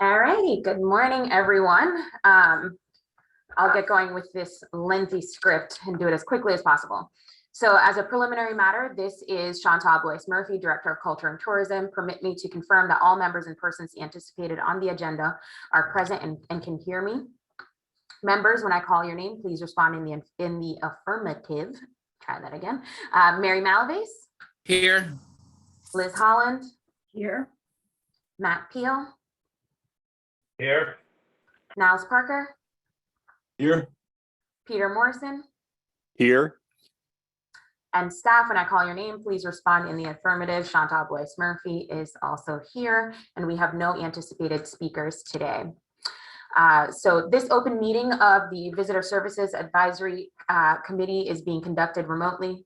All righty, good morning, everyone. I'll get going with this lengthy script and do it as quickly as possible. So as a preliminary matter, this is Chantal Boyce Murphy, Director of Culture and Tourism. Permit me to confirm that all members and persons anticipated on the agenda are present and can hear me. Members, when I call your name, please respond in the affirmative. Try that again. Mary Malaves. Here. Liz Holland. Here. Matt Peel. Here. Niles Parker. Here. Peter Morrison. Here. And staff, when I call your name, please respond in the affirmative. Chantal Boyce Murphy is also here, and we have no anticipated speakers today. So this open meeting of the Visitor Services Advisory Committee is being conducted remotely.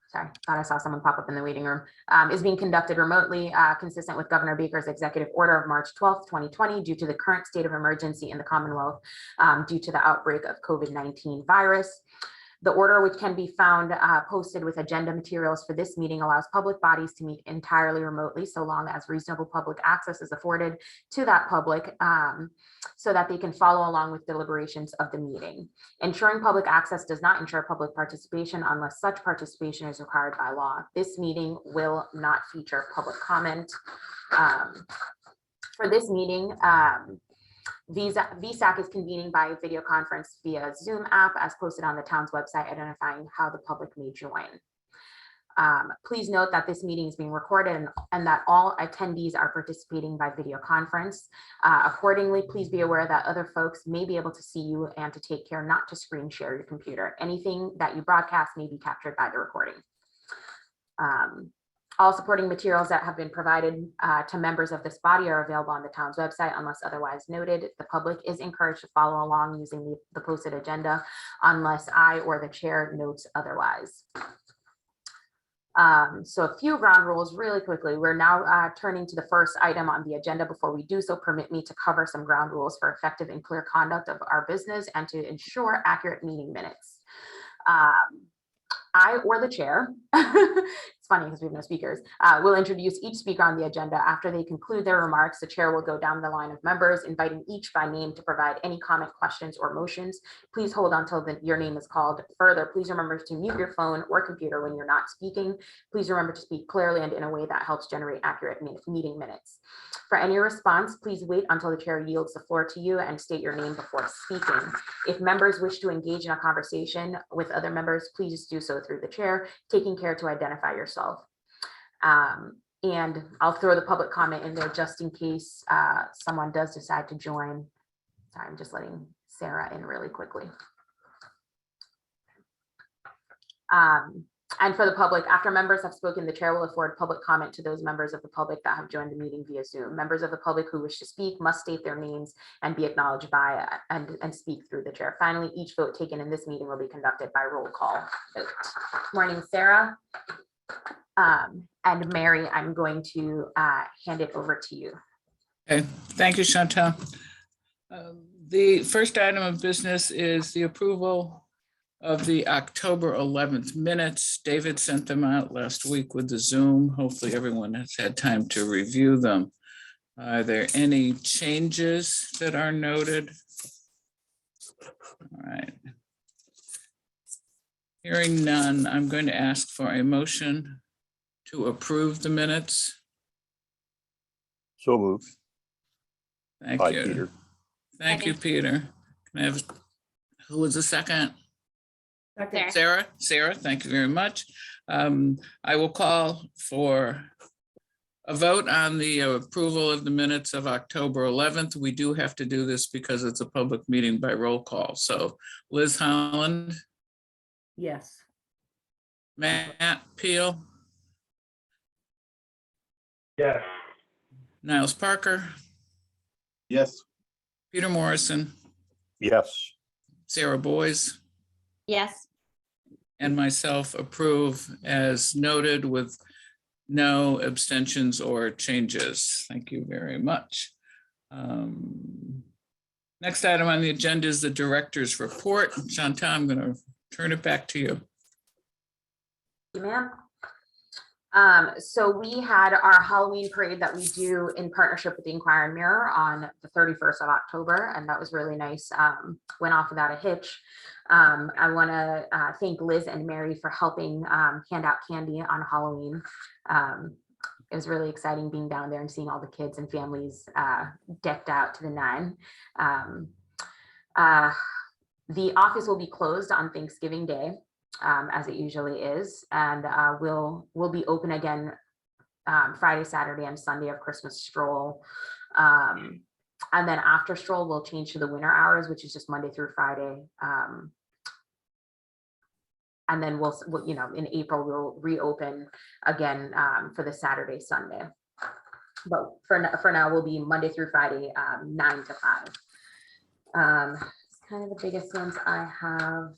Sorry, thought I saw someone pop up in the waiting room. Is being conducted remotely, consistent with Governor Baker's executive order of March 12th, 2020, due to the current state of emergency in the Commonwealth due to the outbreak of COVID-19 virus. The order, which can be found posted with agenda materials for this meeting, allows public bodies to meet entirely remotely, so long as reasonable public access is afforded to that public so that they can follow along with deliberations of the meeting. Ensuring public access does not ensure public participation unless such participation is required by law. This meeting will not feature public comment. For this meeting, VSAC is convening by video conference via Zoom app as posted on the town's website, identifying how the public may join. Please note that this meeting is being recorded and that all attendees are participating by video conference. Accordingly, please be aware that other folks may be able to see you and to take care not to screen share your computer. Anything that you broadcast may be captured by the recording. All supporting materials that have been provided to members of this body are available on the town's website unless otherwise noted. The public is encouraged to follow along using the posted agenda unless I or the chair notes otherwise. So a few ground rules really quickly. We're now turning to the first item on the agenda. Before we do so, permit me to cover some ground rules for effective and clear conduct of our business and to ensure accurate meeting minutes. I or the chair, it's funny because we have no speakers, will introduce each speaker on the agenda. After they conclude their remarks, the chair will go down the line of members, inviting each by name to provide any comment, questions, or motions. Please hold until your name is called. Further, please remember to mute your phone or computer when you're not speaking. Please remember to speak clearly and in a way that helps generate accurate meeting minutes. For any response, please wait until the chair yields the floor to you and state your name before speaking. If members wish to engage in a conversation with other members, please do so through the chair, taking care to identify yourself. And I'll throw the public comment in there just in case someone does decide to join. Sorry, I'm just letting Sarah in really quickly. And for the public, after members have spoken, the chair will afford public comment to those members of the public that have joined the meeting via Zoom. Members of the public who wish to speak must state their names and be acknowledged by and speak through the chair. Finally, each vote taken in this meeting will be conducted by roll call vote. Morning, Sarah. And Mary, I'm going to hand it over to you. Okay, thank you, Chantal. The first item of business is the approval of the October 11th minutes. David sent them out last week with the Zoom. Hopefully everyone has had time to review them. Are there any changes that are noted? All right. Hearing none, I'm going to ask for a motion to approve the minutes. So moved. Thank By you. Peter. Thank you, Peter. Can I have, who was the second? Second. Sarah, thank you very much. I will call for a vote on the approval of the minutes of October 11th. We do have to do this because it's a public meeting by roll call. So Liz Holland. Yes. Matt Peel. Yes. Niles Parker. Yes. Peter Morrison. Yes. Sarah Boyce. Yes. And myself approve as noted with no abstentions or changes. Thank you very much. Next item on the agenda is the director's report. Chantal, I'm going to turn it back to you. Ma'am. So we had our Halloween parade that we do in partnership with the Inquirer and Mirror on the 31st of October, and that was really nice. Went off without a hitch. I want to thank Liz and Mary for helping hand out candy on Halloween. It was really exciting being down there and seeing all the kids and families decked out to the nine. The office will be closed on Thanksgiving Day, as it usually is, and we'll be open again Friday, Saturday, and Sunday of Christmas stroll. And then after stroll, we'll change to the winter hours, which is just Monday through Friday. And then we'll, you know, in April, we'll reopen again for the Saturday, Sunday. But for now, we'll be Monday through Friday, 9 to 5. It's kind of the biggest ones I have.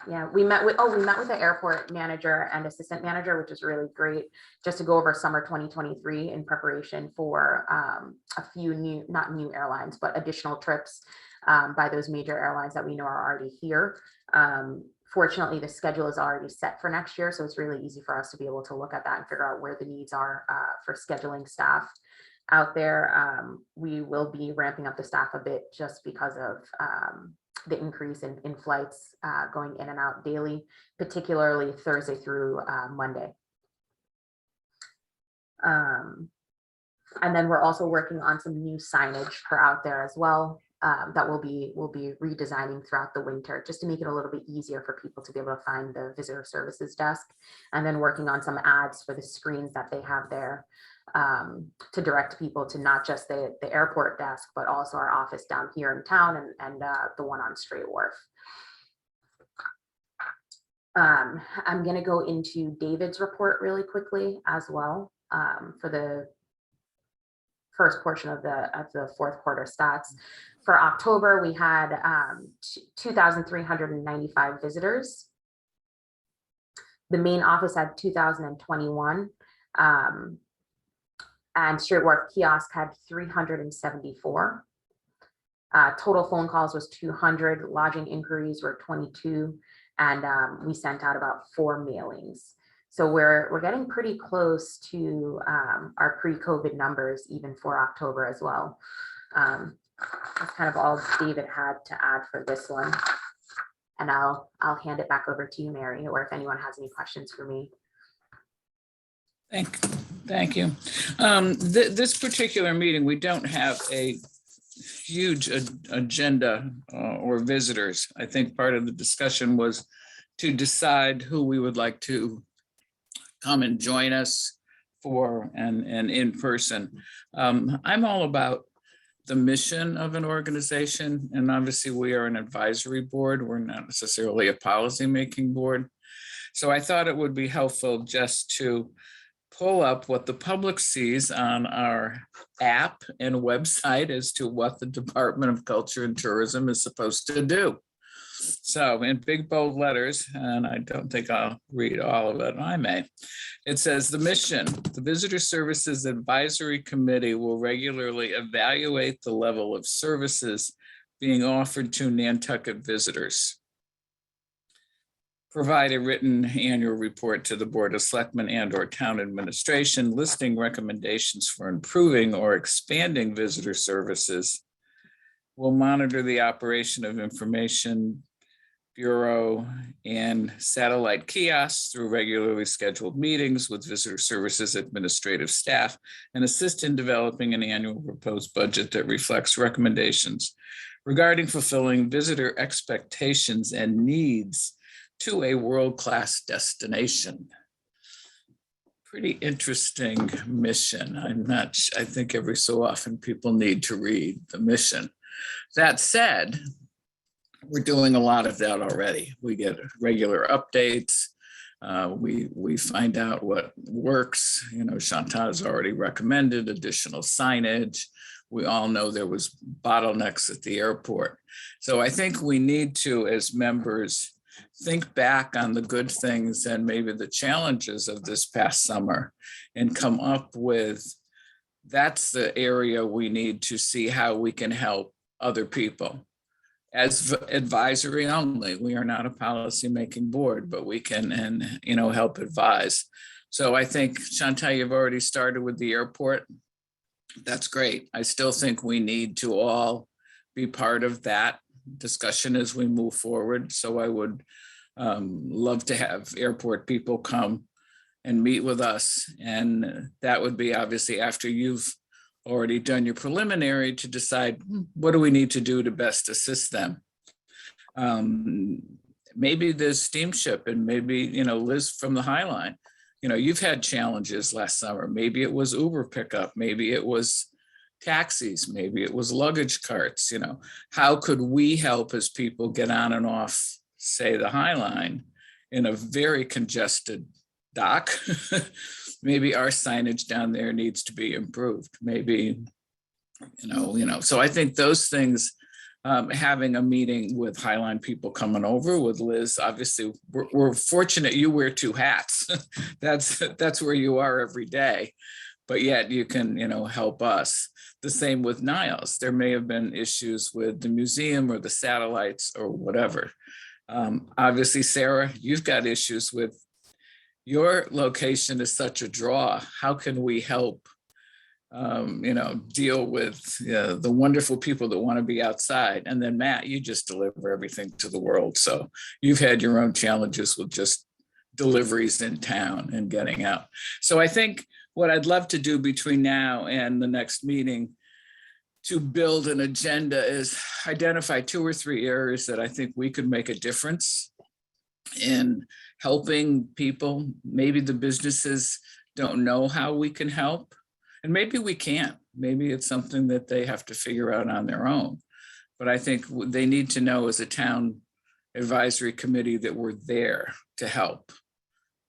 Yeah, we met with the airport manager and assistant manager, which is really great, just to go over summer 2023 in preparation for a few not new airlines, but additional trips by those major airlines that we know are already here. Fortunately, the schedule is already set for next year, so it's really easy for us to be able to look at that and figure out where the needs are for scheduling staff out there. We will be ramping up the staff a bit just because of the increase in flights going in and out daily, particularly Thursday through Monday. And then we're also working on some new signage for out there as well that we'll be redesigning throughout the winter, just to make it a little bit easier for people to be able to find the visitor services desk, and then working on some ads for the screens that they have there to direct people to not just the airport desk, but also our office down here in town and the one on Straight Wharf. I'm going to go into David's report really quickly as well for the first portion of the fourth quarter stats. For October, we had 2,395 visitors. The main office had 2,021. And Straight Wharf Kiosk had 374. Total phone calls was 200, lodging inquiries were 22, and we sent out about 4 mailings. So we're getting pretty close to our pre-COVID numbers, even for October as well. That's kind of all David had to add for this one. And I'll hand it back over to you, Mary, or if anyone has any questions for me. Thank you. This particular meeting, we don't have a huge agenda or visitors. I think part of the discussion was to decide who we would like to come and join us for and in person. I'm all about the mission of an organization, and obviously we are an advisory board. We're not necessarily a policy-making board. So I thought it would be helpful just to pull up what the public sees on our app and website as to what the Department of Culture and Tourism is supposed to do. So in big bold letters, and I don't think I'll read all of it, I may. It says the mission: the Visitor Services Advisory Committee will regularly evaluate the level of services being offered to Nantucket visitors. Provide a written annual report to the Board of Selectmen and/or Town Administration listing recommendations for improving or expanding visitor services. Will monitor the operation of Information Bureau and satellite kiosks through regularly scheduled meetings with Visitor Services administrative staff, and assist in developing an annual proposed budget that reflects recommendations regarding fulfilling visitor expectations and needs to a world-class destination. Pretty interesting mission. I think every so often people need to read the mission. That said, we're doing a lot of that already. We get regular updates. We find out what works. You know, Chantal has already recommended additional signage. We all know there was bottlenecks at the airport. So I think we need to, as members, think back on the good things and maybe the challenges of this past summer and come up with, that's the area we need to see how we can help other people as advisory only. We are not a policy-making board, but we can, and, you know, help advise. So I think, Chantal, you've already started with the airport. That's great. I still think we need to all be part of that discussion as we move forward. So I would love to have airport people come and meet with us. And that would be obviously after you've already done your preliminary to decide what do we need to do to best assist them. Maybe there's steamship, and maybe, you know, Liz from the High Line, you know, you've had challenges last summer. Maybe it was Uber pickup, maybe it was taxis, maybe it was luggage carts. You know, how could we help as people get on and off, say, the High Line in a very congested dock? Maybe our signage down there needs to be improved. Maybe, you know, so I think those things, having a meeting with Highline people coming over with Liz, obviously we're fortunate you wear two hats. That's where you are every day, but yet you can, you know, help us. The same with Niles. There may have been issues with the museum or the satellites or whatever. Obviously, Sarah, you've got issues with your location is such a draw. How can we help, you know, deal with the wonderful people that want to be outside? And then Matt, you just deliver everything to the world. So you've had your own challenges with just deliveries in town and getting out. So I think what I'd love to do between now and the next meeting to build an agenda is identify 2 or 3 areas that I think we could make a difference in helping people. Maybe the businesses don't know how we can help, and maybe we can't. Maybe it's something that they have to figure out on their own. But I think they need to know as a town advisory committee that we're there to help.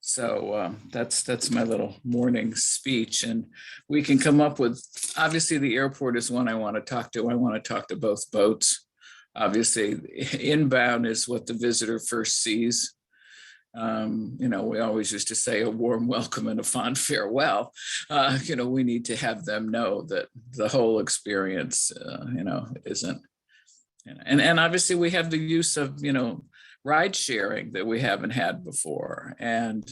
So that's my little morning speech, and we can come up with, obviously the airport is one I want to talk to. I want to talk to both boats. Obviously, inbound is what the visitor first sees. You know, we always used to say a warm welcome and a fond farewell. You know, we need to have them know that the whole experience, you know, isn't, and obviously we have the use of, you know, ride sharing that we haven't had before. And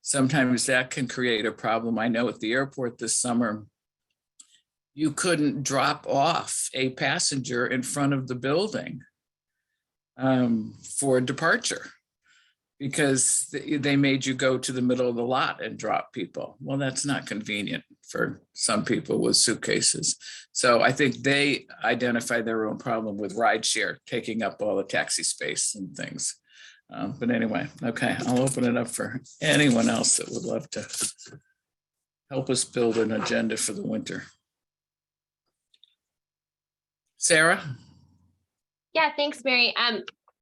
sometimes that can create a problem. I know at the airport this summer, you couldn't drop off a passenger in front of the building for departure, because they made you go to the middle of the lot and drop people. Well, that's not convenient for some people with suitcases. So I think they identify their own problem with rideshare taking up all the taxi space and things. But anyway, okay, I'll open it up for anyone else that would love to help us build an agenda for the winter. Sarah? Yeah, thanks, Mary.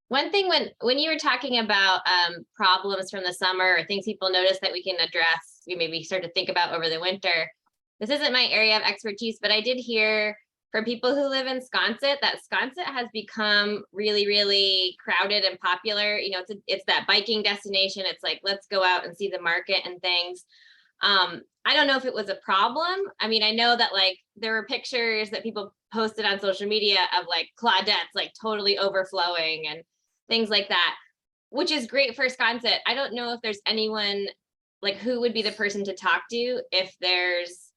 One thing when you were talking about problems from the summer or things people notice that we can address, we maybe start to think about over the winter. This isn't my area of expertise, but I did hear from people who live in Sconset that Sconset has become really, really crowded and popular. You know, it's that biking destination. It's like, let's go out and see the market and things. I don't know if it was a problem. I mean, I know that like there were pictures that people posted on social media of like Claudettes like totally overflowing and things like that, which is great for Sconset. I don't know if there's anyone, like who would be the person to talk to if there's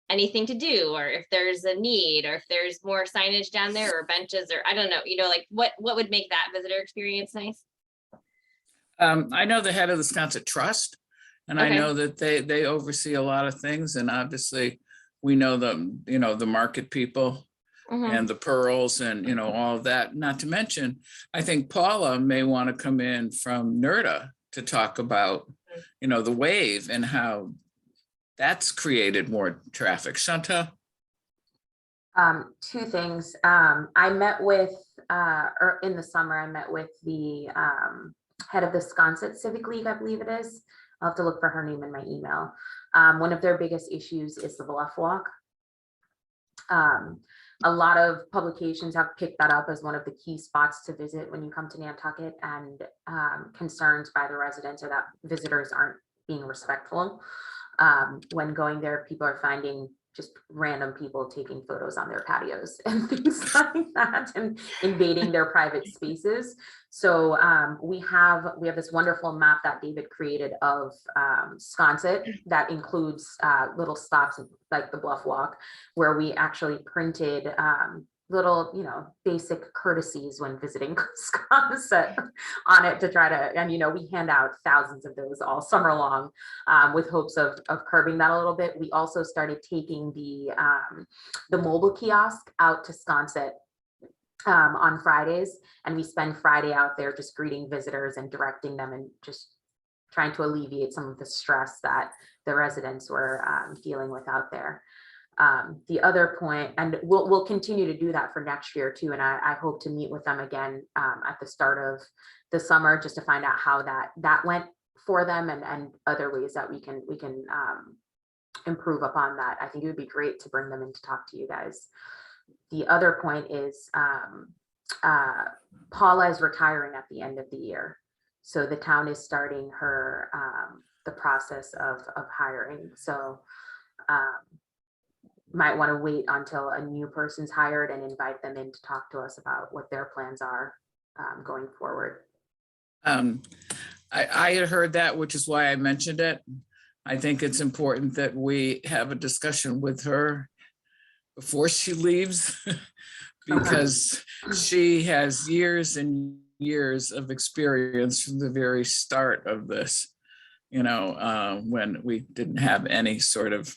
anything to do, or if there's a need, or if there's more signage down there or benches, or I don't know, you know, like what would make that visitor experience nice? I know the head of the Sconset Trust, and I Okay. know that they oversee a lot of things, and obviously we know the, you know, the market people and the pearls and, you know, all of that. Not to mention, I think Paula may want to come in from NERDA to talk about, you know, the wave and how that's created more traffic. Chantal? 2 things. I met with, or in the summer, I met with the head of the Sconset Civic League, I believe it is. I'll have to look for her name in my email. One of their biggest issues is the bluff walk. A lot of publications have picked that up as one of the key spots to visit when you come to Nantucket, and concerns by the residents are that visitors aren't being respectful. When going there, people are finding just random people taking photos on their patios and things like that and invading their private spaces. So we have this wonderful map that David created of Sconset that includes little stops like the Bluff Walk, where we actually printed little, basic courtesies when visiting Sconset on it to try to, and we hand out thousands of those all summer long with hopes of curbing that a little bit. We also started taking the mobile kiosk out to Sconset on Fridays, and we spend Friday out there just greeting visitors and directing them and just trying to alleviate some of the stress that the residents were dealing with out there. The other point, and we'll continue to do that for next year too, and I hope to meet with them again at the start of the summer just to find out how that went for them and other ways that we can improve upon that. I think it would be great to bring them in to talk to you guys. The other point is Paula is retiring at the end of the year, so the town is starting her the process of hiring. So might want to wait until a new person's hired and invite them in to talk to us about what their plans are going forward. I had heard that, which is why I mentioned it. I think it's important that we have a discussion with her before she leaves because she has years and years of experience from the very start of this, when we didn't have any sort of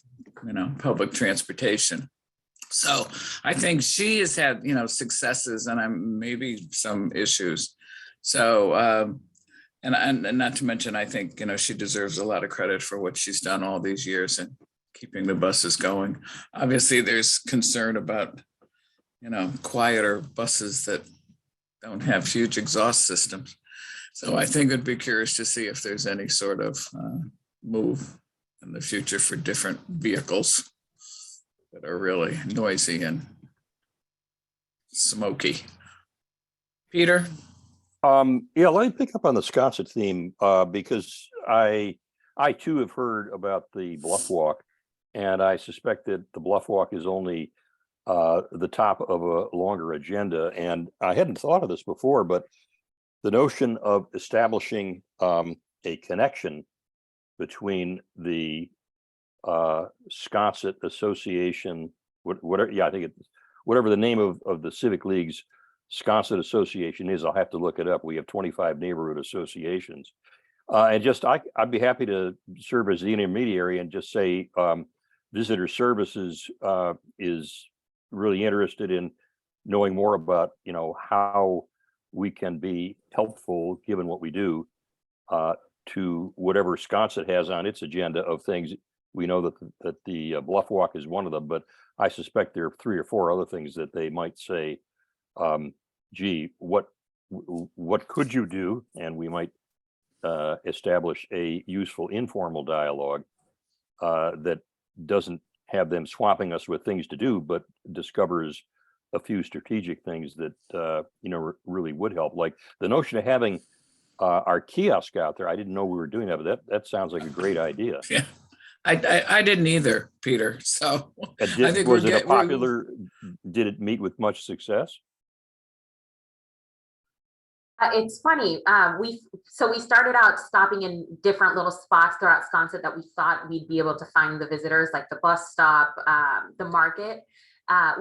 public transportation. So I think she has had, successes and maybe some issues. So, and not to mention, I think, she deserves a lot of credit for what she's done all these years and keeping the buses going. Obviously, there's concern about, quieter buses that don't have huge exhaust systems. So I think I'd be curious to see if there's any sort of move in the future for different vehicles that are really noisy and smoky. Peter? Yeah, let me pick up on the Sconset theme because I too have heard about the Bluff Walk, and I suspect that the Bluff Walk is only the top of a longer agenda. And I hadn't thought of this before, but the notion of establishing a connection between the Sconset Association, whatever, I think it's whatever the name of the Civic League's Sconset Association is. I'll have to look it up. We have 25 neighborhood associations. And just I'd be happy to serve as the intermediary and just say Visitor Services is really interested in knowing more about, how we can be helpful, given what we do, to whatever Sconset has on its agenda of things. We know that the Bluff Walk is one of them, but I suspect there are 3 or 4 other things that they might say, gee, what could you do? And we might establish a useful informal dialogue that doesn't have them swamping us with things to do, but discovers a few strategic things that really would help. Like the notion of having our kiosk out there. I didn't know we were doing that, but that sounds like a great idea. Yeah, I didn't either, Peter. So I think was it a popular? Did it meet with much success? It's funny. We started out stopping in different little spots throughout Sconset that we thought we'd be able to find the visitors, like the bus stop, the market.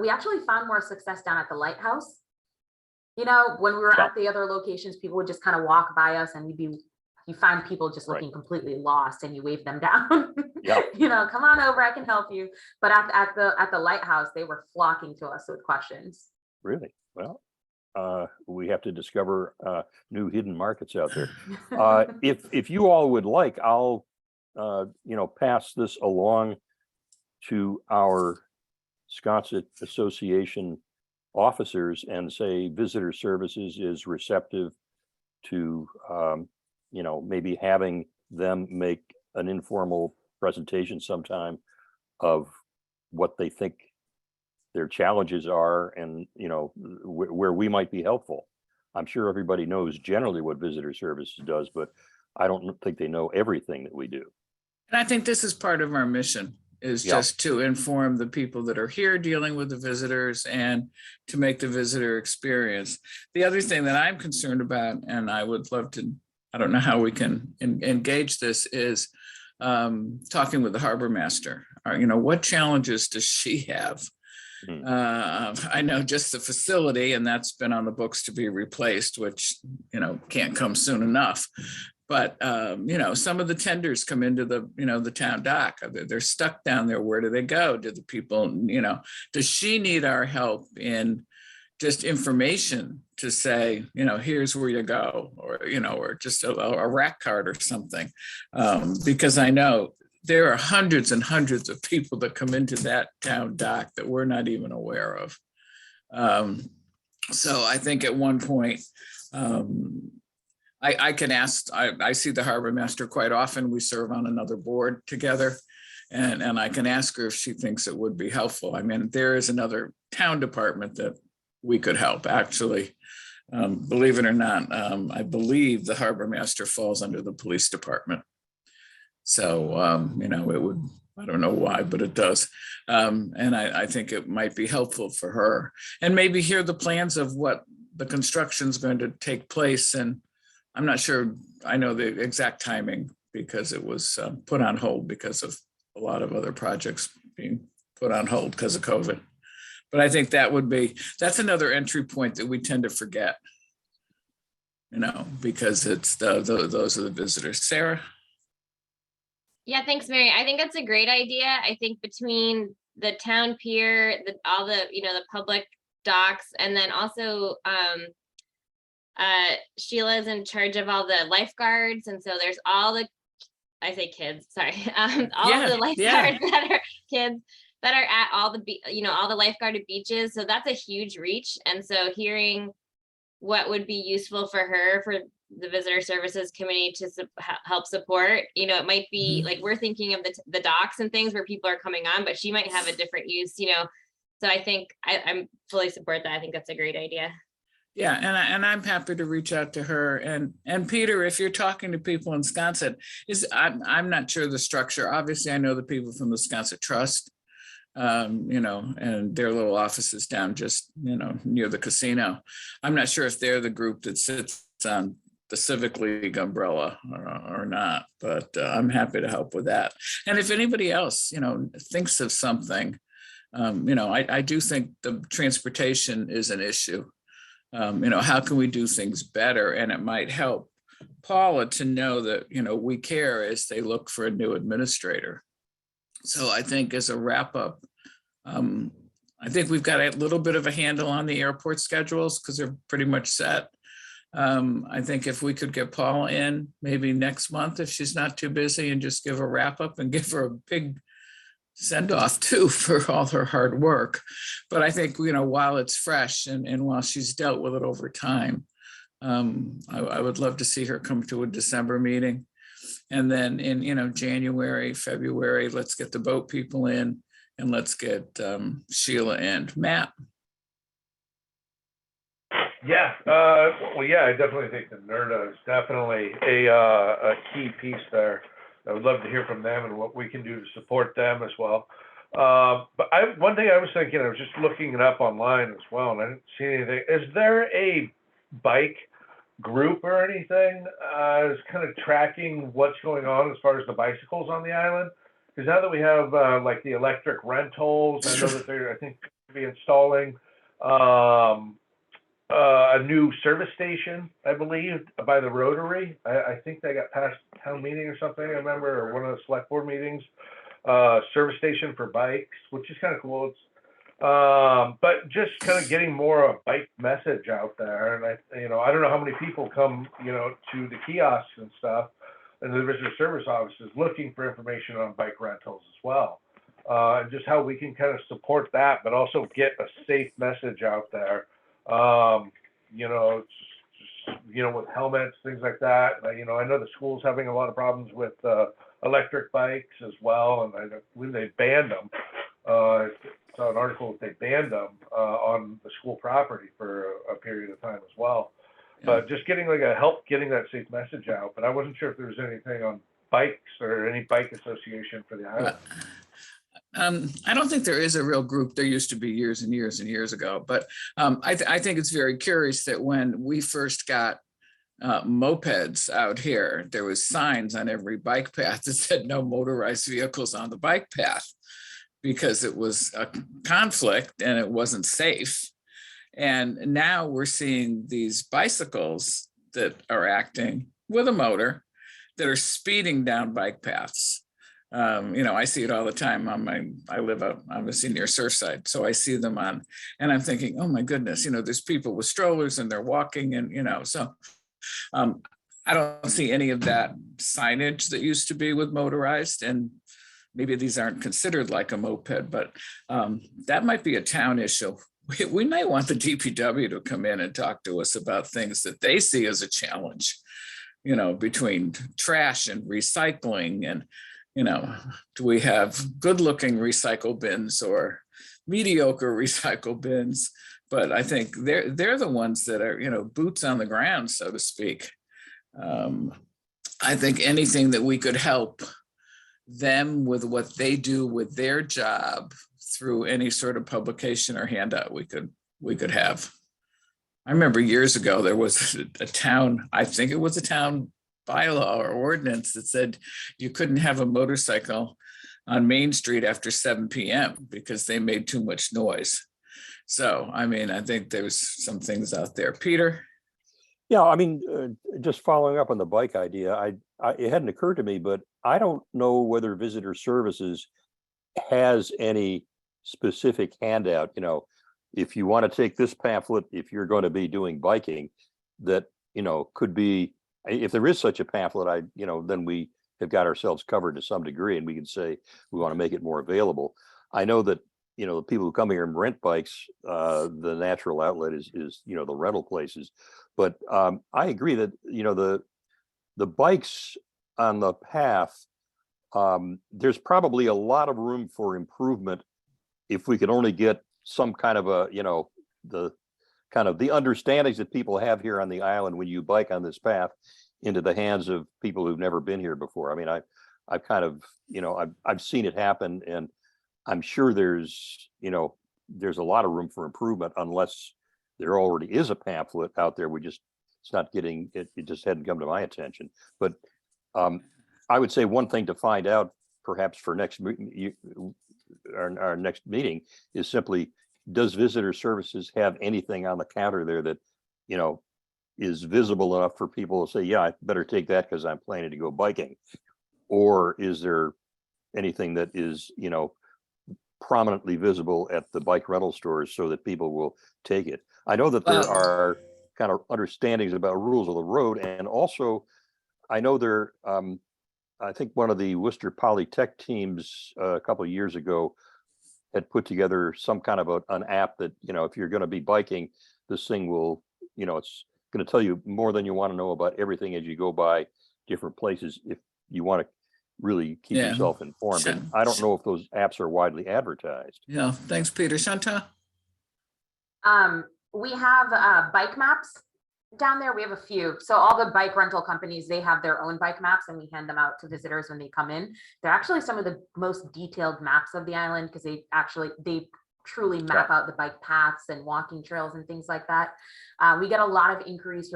We actually found more success down at the lighthouse. When we were at the other locations, people would just kind of walk by us, and you find people just looking completely lost, and you wave them down. Yeah. Come on over, I can help you. But at the lighthouse, they were flocking to us with questions. Really? Well, we have to discover new hidden markets out there. If you all would like, I'll pass this along to our Sconset Association officers and say Visitor Services is receptive to maybe having them make an informal presentation sometime of what they think their challenges are, and where we might be helpful. I'm sure everybody knows generally what Visitor Services does, but I don't think they know everything that we do. And I think this is part of our mission. is Yeah. just to inform the people that are here dealing with the visitors and to make the visitor experience. The other thing that I'm concerned about, and I would love to, I don't know how we can engage this, is talking with the harbor master. What challenges does she have? Hmm. I know just the facility, and that's been on the books to be replaced, which, can't come soon enough. But, some of the tenders come into the town dock. They're stuck down there. Where do they go? Do the people, does she need our help in just information to say, here's where you go, or just a rack card or something? Because I know there are hundreds and hundreds of people that come into that town dock that we're not even aware of. So I think at one point, I can ask, I see the harbor master quite often. We serve on another board together. And I can ask her if she thinks it would be helpful. I mean, there is another town department that we could help, actually. Believe it or not, I believe the harbor master falls under the police department. So, it would, I don't know why, but it does. And I think it might be helpful for her, and maybe hear the plans of what the construction is going to take place. And I'm not sure I know the exact timing, because it was put on hold because of a lot of other projects being put on hold because of COVID. But I think that's another entry point that we tend to forget, because it's those are the visitors. Sarah? Yeah, thanks, Mary. I think that's a great idea. I think between the town pier, all the, the public docks, and then also Sheila's in charge of all the lifeguards. And so there's I say kids, sorry, all of the lifeguards that are kids that are at all all the lifeguarded beaches. So that's a huge reach. And so hearing what would be useful for her, for the visitor services committee to help support, it might be like, we're thinking of the docks and things where people are coming on, but she might have a different use, so I think I'm fully support that. I think that's a great idea. Yeah, and I'm happy to reach out to her. And Peter, if you're talking to people in Sconset, I'm not sure the structure. Obviously, I know the people from the Sconset Trust, and their little offices down just near the casino. I'm not sure if they're the group that sits on the Civic League umbrella or not, but I'm happy to help with that. And if anybody else thinks of something, I do think the transportation is an issue. How can we do things better? And it might help Paula to know that, we care as they look for a new administrator. So I think as a wrap up, I think we've got a little bit of a handle on the airport schedules because they're pretty much set. I think if we could get Paula in maybe next month, if she's not too busy, and just give a wrap up and give her a big send off too for all her hard work. But I think, while it's fresh and while she's dealt with it over time, I would love to see her come to a December meeting. And then in, January, February, let's get the boat people in, and let's get Sheila and Matt. Yeah, I definitely think the NERDA is definitely a key piece there. I would love to hear from them and what we can do to support them as well. But one thing I was thinking, I was just looking it up online as well, and I didn't see anything. Is there a bike group or anything is kind of tracking what's going on as far as the bicycles on the island? Because now that we have like the electric rentals, I know that they're, I think, be installing a new service station, I believe, by the Rotary. I think they got past town meeting or something, I remember, or one of the select board meetings. Service station for bikes, which is kind of cool. But just kind of getting more of a bike message out there. And I don't know how many people come, to the kiosks and stuff, and the visitor service offices looking for information on bike rentals as well. And just how we can kind of support that, but also get a safe message out there. With helmets, things like that. I know the school's having a lot of problems with electric bikes as well, and I believe they banned them. I saw an article that they banned them on the school property for a period of time as well. Yeah. But just getting getting that safe message out. But I wasn't sure if there was anything on bikes or any bike association for the island. I don't think there is a real group. There used to be years and years and years ago, but I think it's very curious that when we first got mopeds out here, there was signs on every bike path that said no motorized vehicles on the bike path because it was a conflict and it wasn't safe. And now we're seeing these bicycles that are acting with a motor that are speeding down bike paths. I see it all the time I live out on the senior Surfside. So I see them on, and I'm thinking, oh my goodness, there's people with strollers and they're walking and, so I don't see any of that signage that used to be with motorized, and maybe these aren't considered like a moped, but that might be a town issue. We might want the DPW to come in and talk to us about things that they see as a challenge, between trash and recycling and, do we have good looking recycle bins or mediocre recycle bins? But I think they're the ones that are, boots on the ground, so to speak. I think anything that we could help them with what they do with their job through any sort of publication or handout we could have. I remember years ago, there was a town, I think it was a town bylaw or ordinance that said you couldn't have a motorcycle on Main Street after 7 p.m. because they made too much noise. So, I think there's some things out there. Peter? Yeah, just following up on the bike idea, it hadn't occurred to me, but I don't know whether Visitor Services has any specific handout, if you want to take this pamphlet, if you're going to be doing biking, that, could be, if there is such a pamphlet, then we have got ourselves covered to some degree, and we can say we want to make it more available. I know that, the people who come here and rent bikes, the natural outlet is, the rental places. But I agree that, the bikes on the path, there's probably a lot of room for improvement if we could only get some kind of the understandings that people have here on the island when you bike on this path into the hands of people who've never been here before. I've kind of, I've seen it happen, and I'm sure there's a lot of room for improvement unless there already is a pamphlet out there. It's not getting, it just hadn't come to my attention. But I would say one thing to find out perhaps for our next meeting is simply, does Visitor Services have anything on the counter there that, is visible enough for people to say, yeah, I better take that because I'm planning to go biking? Or is there anything that is, prominently visible at the bike rental stores so that people will take it? I know that there are kind of understandings about rules of the road. And also, I know I think one of the Worcester Polytech teams a couple of years ago had put together some kind of an app that, if you're going to be biking, this thing will, it's going to tell you more than you want to know about everything as you go by different places, if you want to really keep yourself informed. And I don't know if those apps are widely advertised. Yeah, thanks, Peter. Shanta? We have bike maps down there. We have a few. So all the bike rental companies, they have their own bike maps, and we hand them out to visitors when they come in. They're actually some of the most detailed maps of the island because they truly map out the bike paths and walking trails and things like that. We get a lot of inquiries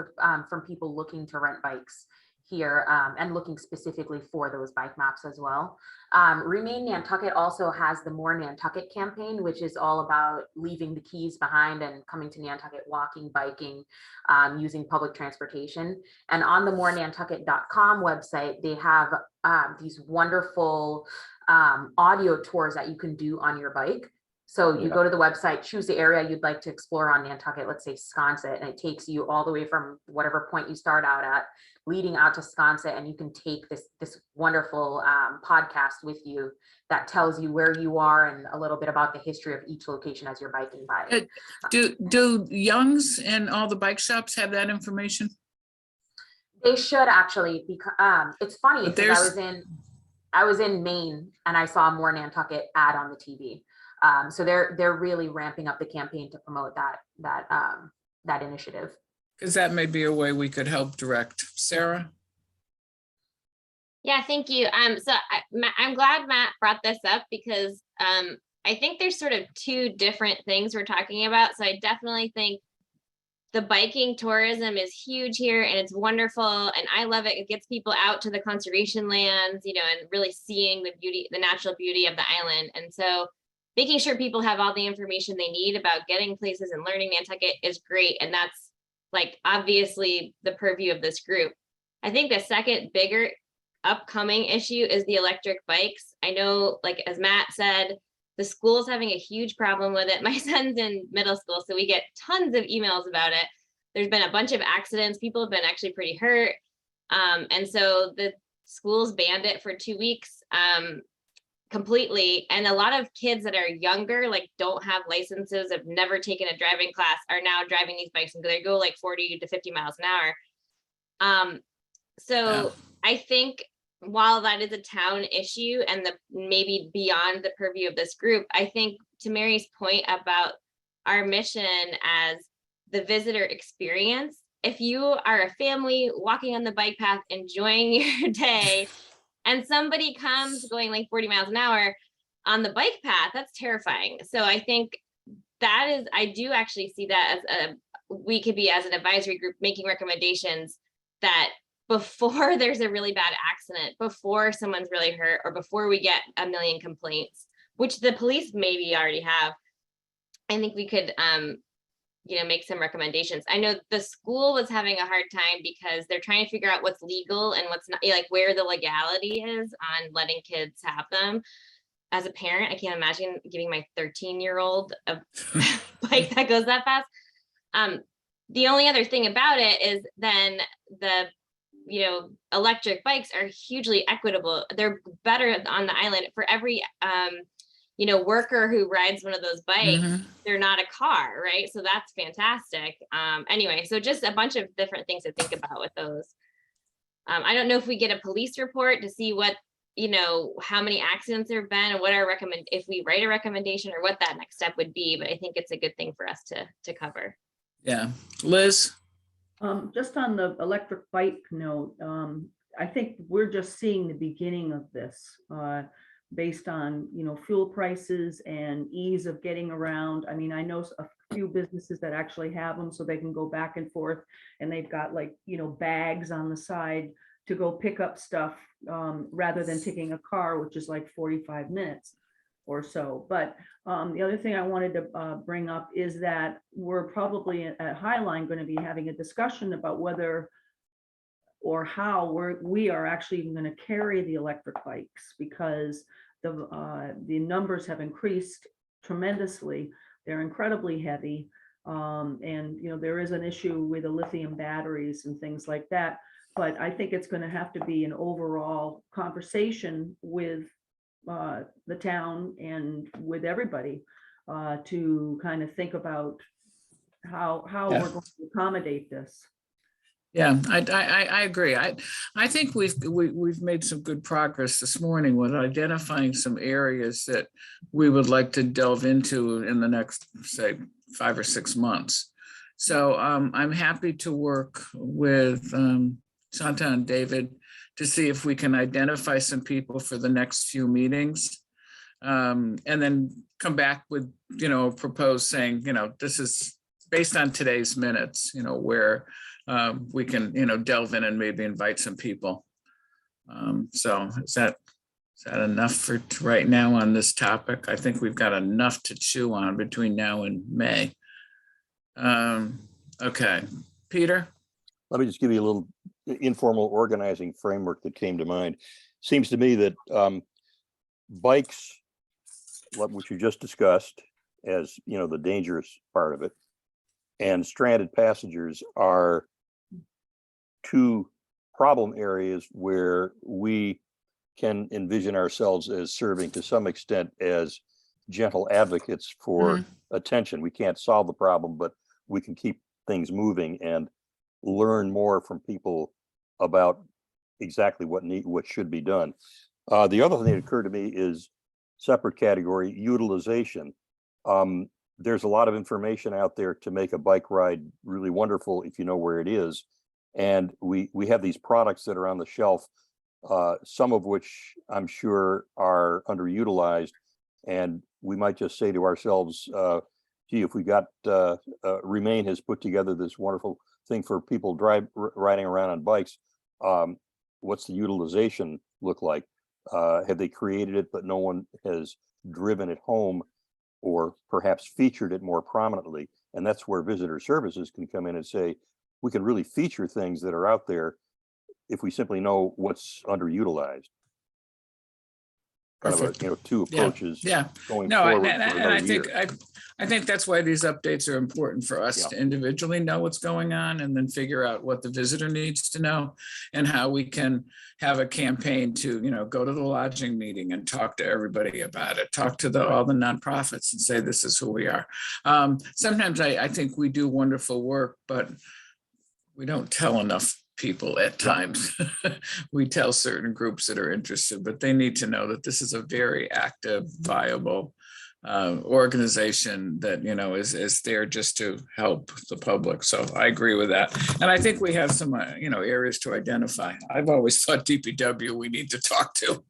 from people looking to rent bikes here and looking specifically for those bike maps as well. Remain Nantucket also has the More Nantucket campaign, which is all about leaving the keys behind and coming to Nantucket, walking, biking, using public transportation. And on the morenantucket.com website, they have these wonderful audio tours that you can do on your bike. So you go to the website, choose the area you'd like to explore on Nantucket, let's say Sconset, and it takes you all the way from whatever point you start out at, leading out to Sconset, and you can take this wonderful podcast with you that tells you where you are and a little bit about the history of each location as you're biking by. Do Young's and all the bike shops have that information? They should actually, because it's funny because I was in Maine and I saw a More Nantucket ad on the TV. So they're really ramping up the campaign to promote that initiative. Because that may be a way we could help direct. Sarah? Yeah, thank you. So I'm glad Matt brought this up because I think there's sort of two different things we're talking about. So I definitely think the biking tourism is huge here and it's wonderful and I love it. It gets people out to the conservation lands, you know, and really seeing the beauty, the natural beauty of the island. And so making sure people have all the information they need about getting places and learning Nantucket is great. And that's like obviously the purview of this group. I think the second bigger upcoming issue is the electric bikes. I know, like as Matt said, the school's having a huge problem with it. My son's in middle school, so we get tons of emails about it. There's been a bunch of accidents. People have been actually pretty hurt. And so the schools banned it for 2 weeks completely. And a lot of kids that are younger, like don't have licenses, have never taken a driving class, are now driving these bikes and they go like 40 to 50 miles an hour. So I think while that is a town issue and the maybe beyond the purview of this group, I think to Mary's point about our mission as the visitor experience, if you are a family walking on the bike path, enjoying your day, and somebody comes going like 40 miles an hour on the bike path, that's terrifying. So I think that is, I do actually see that as we could be as an advisory group making recommendations that before there's a really bad accident, before someone's really hurt, or before we get a million complaints, which the police maybe already have, I think we could, you know, make some recommendations. I know the school was having a hard time because they're trying to figure out what's legal and what's not, like where the legality is on letting kids have them. As a parent, I can't imagine giving my 13-year-old a bike that goes that fast. The only other thing about it is then the, you know, electric bikes are hugely equitable. They're better on the island for every, you know, worker who rides one of those bikes. They're not a car, right? So that's fantastic. Anyway, so just a bunch of different things to think about with those. I don't know if we get a police report to see what, you know, how many accidents there have been and what our if we write a recommendation or what that next step would be, but I think it's a good thing for us to cover. Yeah, Liz? Just on the electric bike note, I think we're just seeing the beginning of this, based on, you know, fuel prices and ease of getting around. I mean, I know a few businesses that actually have them so they can go back and forth, and they've got like, you know, bags on the side to go pick up stuff, rather than taking a car, which is like 45 minutes or so. But the other thing I wanted to bring up is that we're probably at Highline going to be having a discussion about whether or how we are actually even going to carry the electric bikes, because the numbers have increased tremendously. They're incredibly heavy. And, you know, there is an issue with the lithium batteries and things like that. But I think it's going to have to be an overall conversation with the town and with everybody to kind of think about how we're going to accommodate this. Yeah, I agree. I think we've made some good progress this morning with identifying some areas that we would like to delve into in the next, say, 5 or 6 months. So I'm happy to work with Shanta and David to see if we can identify some people for the next few meetings. And then come back with, you know, propose saying, you know, this is based on today's minutes, you know, where we can, you know, delve in and maybe invite some people. So is that enough for right now on this topic? I think we've got enough to chew on between now and May. Okay, Peter? Let me just give you a little informal organizing framework that came to mind. Seems to me that bikes, which you just discussed, as you know, the dangerous part of it, and stranded passengers are two problem areas where we can envision ourselves as serving to some extent as gentle advocates for attention. We can't solve the problem, but we can keep things moving and learn more from people about exactly what should be done. The other thing that occurred to me is separate category utilization. There's a lot of information out there to make a bike ride really wonderful if you know where it is. And we have these products that are on the shelf, some of which I'm sure are underutilized, And we might just say to ourselves, gee, if we got, Remain has put together this wonderful thing for people riding around on bikes. What's the utilization look like? Have they created it, but no one has driven it home or perhaps featured it more prominently? And that's where visitor services can come in and say, we can really feature things that are out there if we simply know what's underutilized. Kind of Perfect. a, two Yeah, approaches yeah. going No, forward. and for I another think, year. I think that's why these updates are important for us Yeah. to individually know what's going on and then figure out what the visitor needs to know and how we can have a campaign to, go to the lodging meeting and talk to everybody about it, talk to all the nonprofits and say, this is who we are. Sometimes I think we do wonderful work, but we don't tell enough people at times. We tell certain groups that are interested, but they need to know that this is a very active, viable organization that, is there just to help the public. So I agree with that. And I think we have some, areas to identify. I've always thought DPW we need to talk to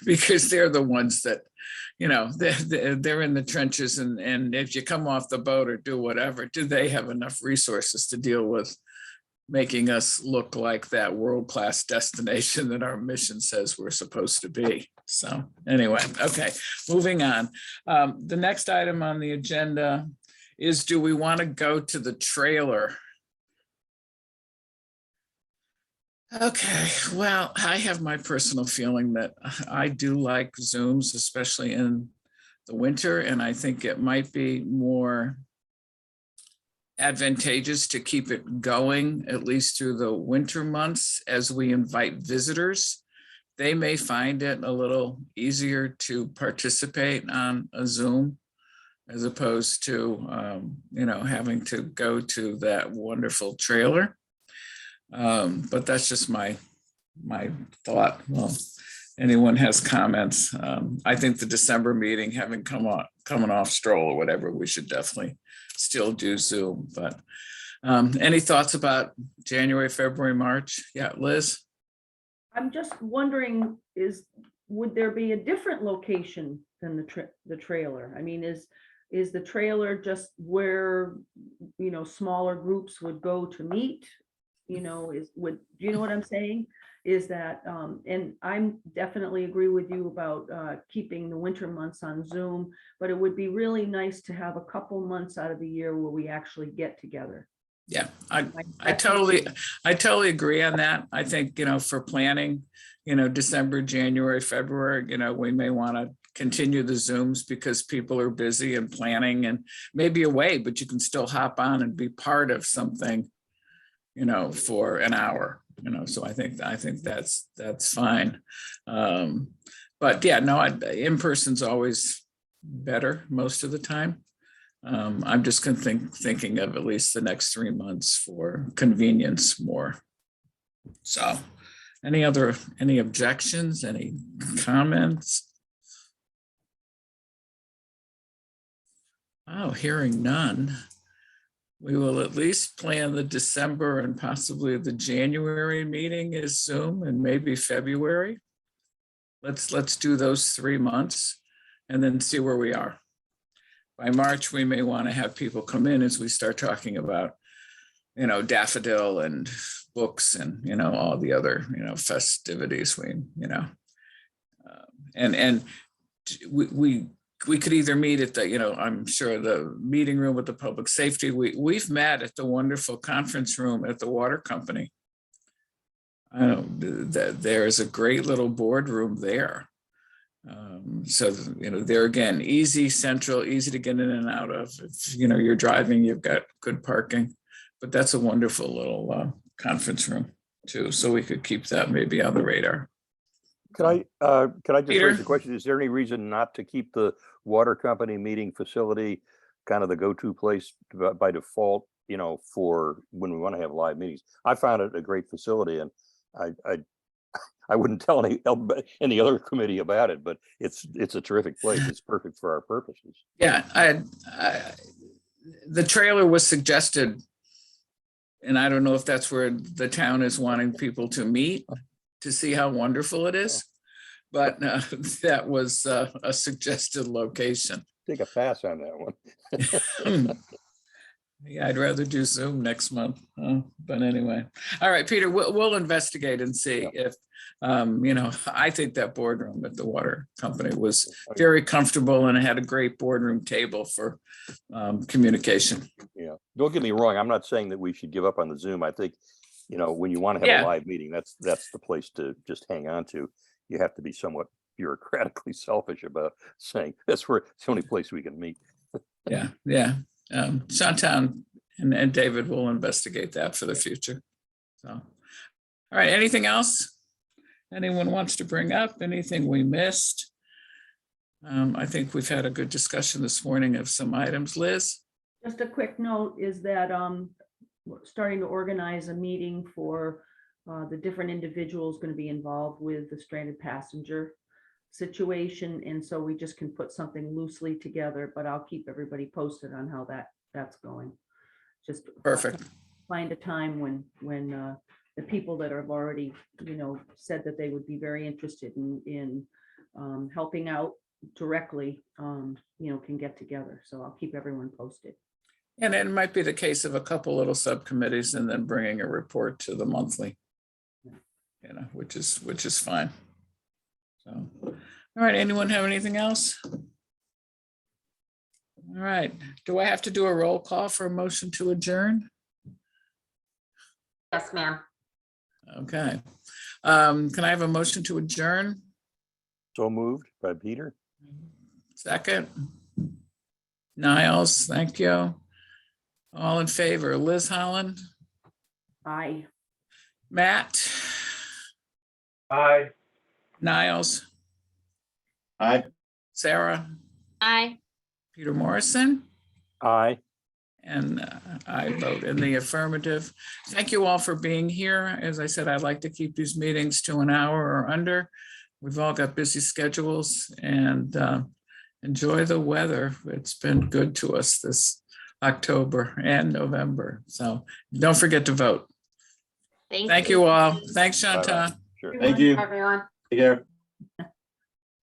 because they're the ones that, they're in the trenches, and if you come off the boat or do whatever, do they have enough resources to deal with making us look like that world-class destination that our mission says we're supposed to be? So anyway, okay, moving on. The next item on the agenda is, do we want to go to the trailer? Okay, well, I have my personal feeling that I do like Zooms, especially in the winter, and I think it might be more advantageous to keep it going at least through the winter months as we invite visitors. They may find it a little easier to participate on a Zoom as opposed to, having to go to that wonderful trailer. But that's just my thought. Well, anyone has comments? I think the December meeting, coming off Stroll or whatever, we should definitely still do Zoom. But any thoughts about January, February, March? Yeah, Liz? I'm just wondering, would there be a different location than the trailer? I mean, is the trailer just where, smaller groups would go to meet? Do you know what I'm saying? Is that, and I'm definitely agree with you about keeping the winter months on Zoom, but it would be really nice to have a couple months out of the year where we actually get together. Yeah, I totally agree on that. I think, for planning, December, January, February, we may want to continue the Zooms because people are busy and planning and maybe away, but you can still hop on and be part of something, for an hour, so I think that's fine. But yeah, no, in-person's always better most of the time. I'm just thinking of at least the next 3 months for convenience more. So any objections, any comments? Oh, hearing none. We will at least plan the December and possibly the January meeting as Zoom, and maybe February. Let's do those 3 months and then see where we are. By March, we may want to have people come in as we start talking about, daffodil and books and, all the other, festivities we could either meet at the, I'm sure the meeting room with the public safety. We've met at the wonderful conference room at the water company. I know that there's a great little boardroom there. So, there again, easy, central, easy to get in and out of. If, you're driving, you've got good parking, but that's a wonderful little conference room too. So we could keep that maybe on the radar. Could I just Peter? raise the question? Is there any reason not to keep the water company meeting facility kind of the go-to place by default, for when we want to have live meetings? I found it a great facility, and I wouldn't tell any other committee about it, but it's a terrific place. It's perfect for our purposes. Yeah, the trailer was suggested, and I don't know if that's where the town is wanting people to meet to see how wonderful it is. but that was a suggested location. Take a pass on that one. Yeah, I'd rather do Zoom next month, but anyway. All right, Peter, we'll investigate and see if, I think that boardroom at the water company was very comfortable and had a great boardroom table for communication. Yeah, don't get me wrong. I'm not saying that we should give up on the Zoom. I think, when you want to have Yeah. a live meeting, that's the place to just hang on to. You have to be somewhat bureaucratically selfish about saying it's the only place we can meet. Yeah, yeah. Chantal and David will investigate that for the future. So, all right, anything else? Anyone wants to bring up? Anything we missed? I think we've had a good discussion this morning of some items. Liz? Just a quick note is that we're starting to organize a meeting for the different individuals going to be involved with the stranded passenger situation. And so we just can put something loosely together, but I'll keep everybody posted on how that's going. Just Perfect. find a time when the people that have already, said that they would be very interested in helping out directly, can get together. So I'll keep everyone posted. And it might be the case of a couple little subcommittees and then bringing a report to the monthly, which is fine. So, all right, anyone have anything else? All right, do I have to do a roll call for a motion to adjourn? Yes, ma'am. Okay. Can I have a motion to adjourn? So moved by Peter. Second. Niles, thank you. All in favor, Liz Holland, Bye. Matt, Aye. Niles, Aye. Sarah, Aye. Peter Morrison, Aye. and I vote in the affirmative. Thank you all for being here. As I said, I'd like to keep these meetings to an hour or under. We've all got busy schedules and enjoy the weather. It's been good to us this October and November. So don't forget to vote. Thank you all. Thanks, Bye-bye. Chantal. Sure. Thank you. Everyone. Take care.